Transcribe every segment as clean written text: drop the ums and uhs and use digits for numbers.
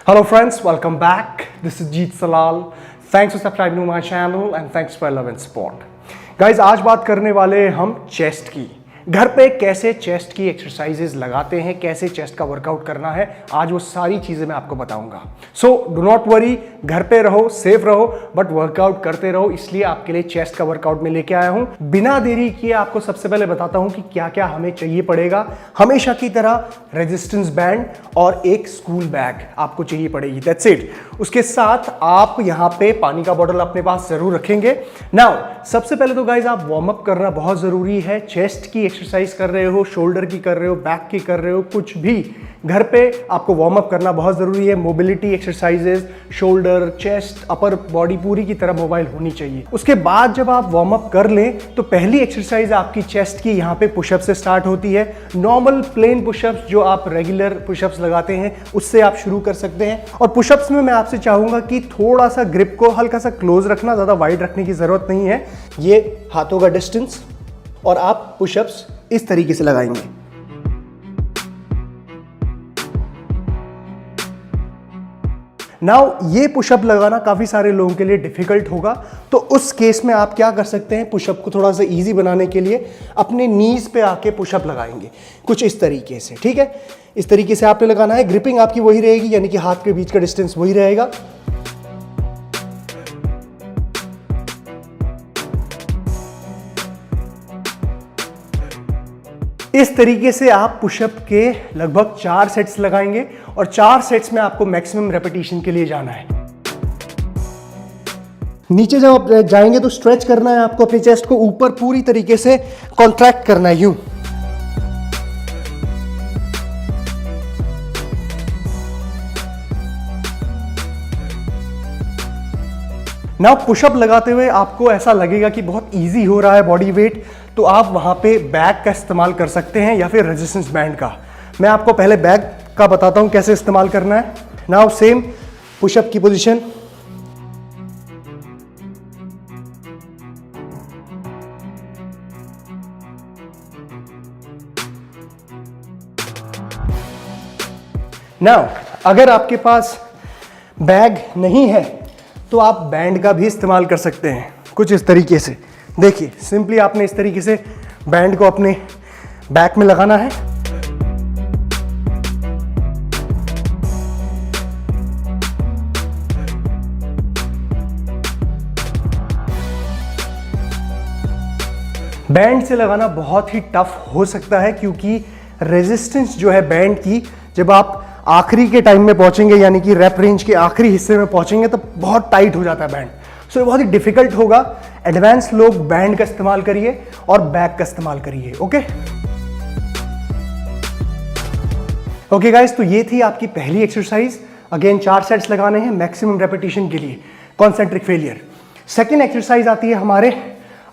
Hello friends, welcome back. This is Jeet Salal. Thanks for subscribing to my channel and thanks for love and support. Guys, आज बात करने वाले हैं हम chest की। घर पे कैसे चेस्ट की एक्सरसाइजेस लगाते हैं, कैसे चेस्ट का वर्कआउट करना है, आज वो सारी चीजें मैं आपको बताऊंगा। सो डू नॉट वरी, घर पे रहो, सेफ रहो, बट वर्कआउट करते रहो। इसलिए आपके लिए चेस्ट का वर्कआउट में लेके आया हूं। बिना देरी किए आपको सबसे पहले बताता हूं कि क्या क्या हमें चाहिए पड़ेगा। हमेशा की तरह रेजिस्टेंस बैंड और एक स्कूल बैग आपको चाहिए पड़ेगी, दैट्स इट। उसके साथ आप यहाँ पे पानी का बॉटल अपने पास जरूर रखेंगे। नाउ सबसे पहले तो गाइज आप वार्म अप करना बहुत जरूरी है। चेस्ट की एक्सरसाइज कर रहे हो, शोल्डर की कर रहे हो, बैक की कर रहे हो, कुछ भी घर पे आपको वार्म अप करना बहुत जरूरी है। Mobility exercises, shoulder, chest, upper body पूरी की तरह मोबाइल होनी चाहिए। उसके बाद जब आप वार्म अप कर लें तो पहली एक्सरसाइज आपकी चेस्ट की यहाँ पे पुशअप से स्टार्ट होती है। नॉर्मल प्लेन पुशअप्स जो आप रेगुलर पुशअप्स लगाते हैं उससे आप शुरू कर सकते हैं। और पुशअप्स में मैं आपसे चाहूंगा कि थोड़ा सा ग्रिप को हल्का सा क्लोज रखना, ज्यादा वाइड रखने की जरूरत नहीं है। ये हाथों का डिस्टेंस और आप पुशअप्स इस तरीके से लगाएंगे। नाउ ये पुशअप लगाना काफी सारे लोगों के लिए डिफिकल्ट होगा, तो उस केस में आप क्या कर सकते हैं, पुशअप को थोड़ा सा इजी बनाने के लिए अपने नीज पे आके पुशअप लगाएंगे कुछ इस तरीके से। ठीक है, इस तरीके से आपने लगाना है। ग्रिपिंग आपकी वही रहेगी, यानी कि हाथ के बीच का डिस्टेंस वही रहेगा। इस तरीके से आप पुशअप के लगभग 4 सेट्स लगाएंगे और 4 सेट्स में आपको मैक्सिमम रेपिटेशन के लिए जाना है। नीचे जब आप जाएंगे तो स्ट्रेच करना है आपको, अपनी चेस्ट को ऊपर पूरी तरीके से कॉन्ट्रैक्ट करना है, यूं। नाउ पुशअप लगाते हुए आपको ऐसा लगेगा कि बहुत इजी हो रहा है बॉडी वेट, तो आप वहां पे बैग का इस्तेमाल कर सकते हैं या फिर रेजिस्टेंस बैंड का। मैं आपको पहले बैग का बताता हूं कैसे इस्तेमाल करना है। नाउ सेम पुशअप की पोजीशन, नाउ अगर आपके पास बैग नहीं है तो आप बैंड का भी इस्तेमाल कर सकते हैं कुछ इस तरीके से। देखिए, सिंपली आपने इस तरीके से बैंड को अपने बैक में लगाना है। बैंड से लगाना बहुत ही टफ हो सकता है, क्योंकि रेजिस्टेंस जो है बैंड की, जब आप आखिरी के टाइम में पहुंचेंगे, यानी कि रैप रेंज के आखिरी हिस्से में पहुंचेंगे, तो बहुत टाइट हो जाता है बैंड। सो ये बहुत ही डिफिकल्ट होगा। एडवांस लोग बैंड का इस्तेमाल करिए और बैक का इस्तेमाल करिए। ओके गाइस, तो ये थी आपकी पहली एक्सरसाइज। अगेन 4 सेट्स लगाने हैं मैक्सिमम रेपिटेशन के लिए, कॉन्सेंट्रिक फेलियर। सेकेंड एक्सरसाइज आती है हमारे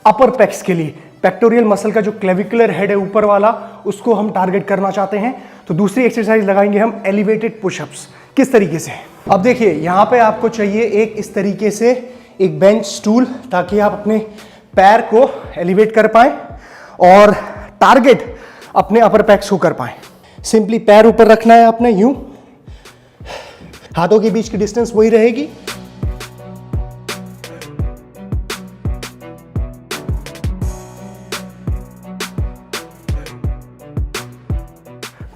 अपर पेक्स के लिए। पेक्टोरियल मसल का जो क्लेविकुलर हेड है ऊपर वाला, उसको हम टारगेट करना चाहते हैं, तो दूसरी एक्सरसाइज लगाएंगे हम एलिवेटेड पुशअप्स। किस तरीके से? अब देखिए, यहां पे आपको चाहिए एक इस तरीके से एक बेंच स्टूल, ताकि आप अपने पैर को एलिवेट कर पाए और टारगेट अपने अपर पैक्स को कर पाए। सिंपली पैर ऊपर रखना है आपने, यूं। हाथों के बीच की डिस्टेंस वही रहेगी।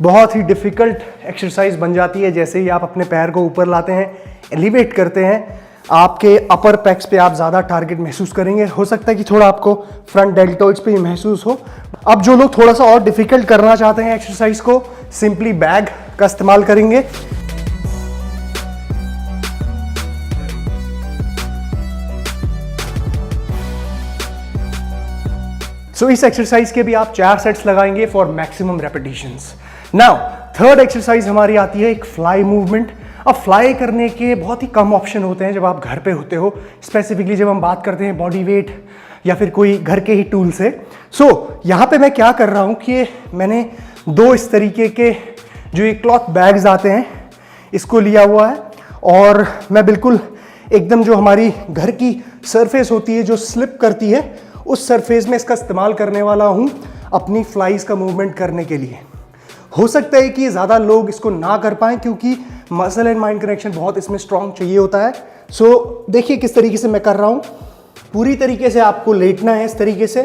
बहुत ही डिफिकल्ट एक्सरसाइज बन जाती है जैसे ही आप अपने पैर को ऊपर लाते हैं, एलिवेट करते हैं। आपके अपर पैक्स पे आप ज़्यादा टारगेट महसूस करेंगे। हो सकता है कि थोड़ा आपको फ्रंट डेल्टॉइड्स पे ही महसूस हो। अब जो लोग थोड़ा सा और डिफिकल्ट करना चाहते हैं एक्सरसाइज को, सिंपली बैग का इस्तेमाल करेंगे। सो इस एक्सरसाइज के भी आप 4 सेट्स लगाएंगे for maximum repetitions. Now third exercise हमारी आती है एक फ्लाई मूवमेंट। अब फ्लाई करने के बहुत ही कम ऑप्शन होते हैं जब आप घर पे होते हो, स्पेसिफिकली जब हम बात करते हैं बॉडी वेट या फिर कोई घर के ही टूल से। सो यहाँ पे मैं क्या कर रहा हूँ कि मैंने 2 इस तरीके के जो ये क्लॉथ बैग्स आते हैं, इसको लिया हुआ है और मैं बिल्कुल एकदम जो हमारी घर की सरफेस होती है जो स्लिप करती है, उस सरफेस में इसका इस्तेमाल करने वाला हूँ अपनी फ्लाइज का मूवमेंट करने के लिए। हो सकता है कि ज़्यादा लोग इसको ना कर पाएँ क्योंकि मसल एंड माइंड कनेक्शन बहुत इसमें स्ट्रॉन्ग चाहिए होता है। सो देखिए किस तरीके से मैं कर रहा हूँ। पूरी तरीके से आपको लेटना है इस तरीके से,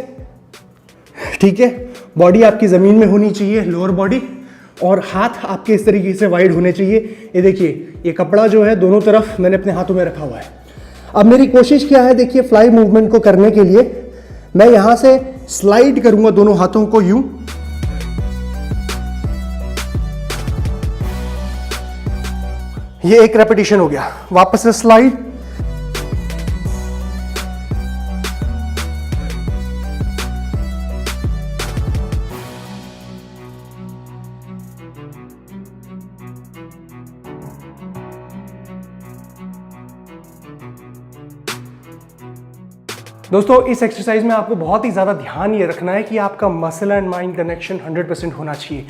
ठीक है। बॉडी आपकी ज़मीन में होनी चाहिए, लोअर बॉडी, और हाथ आपके इस तरीके से वाइड होने चाहिए। ये देखिए, ये कपड़ा जो है दोनों तरफ मैंने अपने हाथों में रखा हुआ है। अब मेरी कोशिश क्या है, देखिए फ्लाई मूवमेंट को करने के लिए मैं यहां से स्लाइड करूंगा दोनों हाथों को यूं, ये एक रेपिटेशन हो गया। वापस से स्लाइड, दोस्तों इस एक्सरसाइज में आपको बहुत ही ज़्यादा ध्यान ये रखना है कि आपका मसल एंड माइंड कनेक्शन 100% होना चाहिए।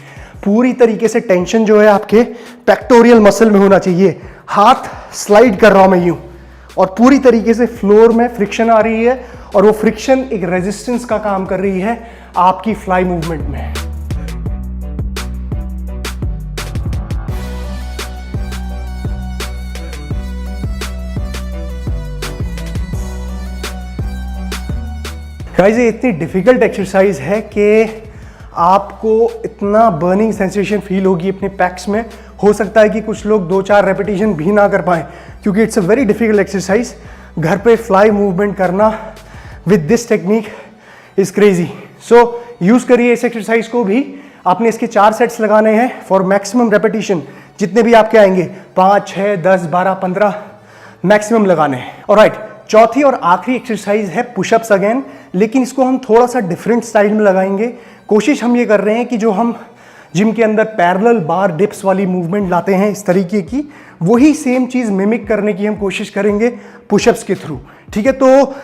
पूरी तरीके से टेंशन जो है आपके पेक्टोरियल मसल में होना चाहिए। हाथ स्लाइड कर रहा हूं मैं यूं, और पूरी तरीके से फ्लोर में फ्रिक्शन आ रही है, और वो फ्रिक्शन एक रेजिस्टेंस का काम कर रही है आपकी फ्लाई मूवमेंट में। गाइस ये इतनी डिफिकल्ट एक्सरसाइज है कि आपको इतना बर्निंग सेंसेशन फील होगी अपने पैक्स में। हो सकता है कि कुछ लोग 2-4 रेपिटेशन भी ना कर पाएं क्योंकि it's a very difficult exercise. घर पे फ्लाई मूवमेंट करना with this technique is crazy. So use करिए इस एक्सरसाइज को भी। आपने इसके 4 सेट्स लगाने हैं फॉर मैक्सिमम रेपिटेशन, जितने भी आपके आएंगे 5, 6, 10, 12, 15 मैक्सिमम लगाने हैं। ऑलराइट, चौथी और आखिरी एक्सरसाइज है पुशअप्स अगेन, लेकिन इसको हम थोड़ा सा डिफरेंट स्टाइल में लगाएंगे। कोशिश हम ये कर रहे हैं कि जो हम जिम के अंदर पैरेलल बार डिप्स वाली मूवमेंट लाते हैं इस तरीके की, वही सेम चीज़ मिमिक करने की हम कोशिश करेंगे पुशअप्स के थ्रू, ठीक है। तो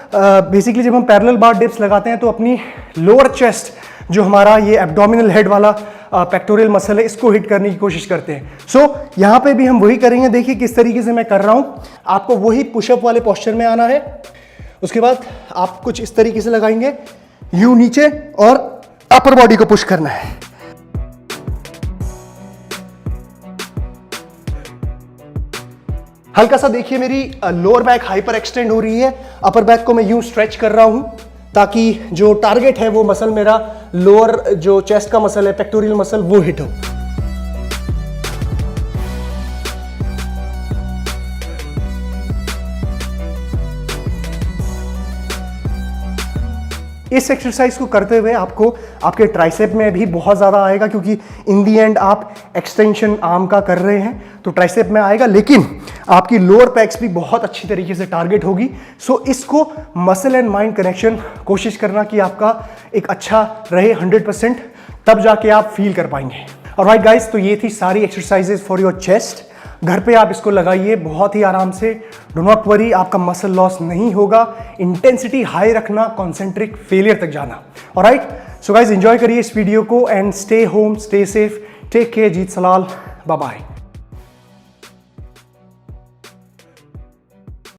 बेसिकली जब हम पैरेलल बार डिप्स लगाते हैं तो अपनी लोअर चेस्ट, जो हमारा ये एब्डोमिनल हेड वाला पेक्टोरियल मसल है, इसको हिट करने की कोशिश करते हैं। सो यहाँ पे भी हम वही करेंगे। देखिए किस तरीके से मैं कर रहा हूँ। आपको वही पुशअप वाले पोस्चर में आना है। उसके बाद आप कुछ इस तरीके से लगाएंगे, यूं नीचे, और अपर बॉडी को पुश करना है। हल्का सा देखिए मेरी लोअर बैक हाइपर एक्सटेंड हो रही है। अपर बैक को मैं यूं स्ट्रेच कर रहा हूं ताकि जो टारगेट है वो मसल मेरा लोअर जो चेस्ट का मसल है, पेक्टोरियल मसल, वो हिट हो। इस एक्सरसाइज को करते हुए आपको आपके ट्राइसेप में भी बहुत ज़्यादा आएगा क्योंकि इन दी एंड आप एक्सटेंशन आर्म का कर रहे हैं, तो ट्राइसेप में आएगा, लेकिन आपकी लोअर पैक्स भी बहुत अच्छी तरीके से टारगेट होगी। सो इसको मसल एंड माइंड कनेक्शन कोशिश करना कि आपका एक अच्छा रहे 100%, तब जाके आप फील कर पाएंगे। ऑलराइट गाइस, तो ये थी सारी एक्सरसाइजेज फॉर योर चेस्ट। घर पे आप इसको लगाइए बहुत ही आराम से। डो नॉट वरी, आपका मसल लॉस नहीं होगा। इंटेंसिटी हाई रखना, कॉन्सेंट्रिक फेलियर तक जाना। ऑलराइट, सो गाइस एंजॉय करिए इस वीडियो को and stay home, stay safe, take care. जीत सलाल, बाय बाय।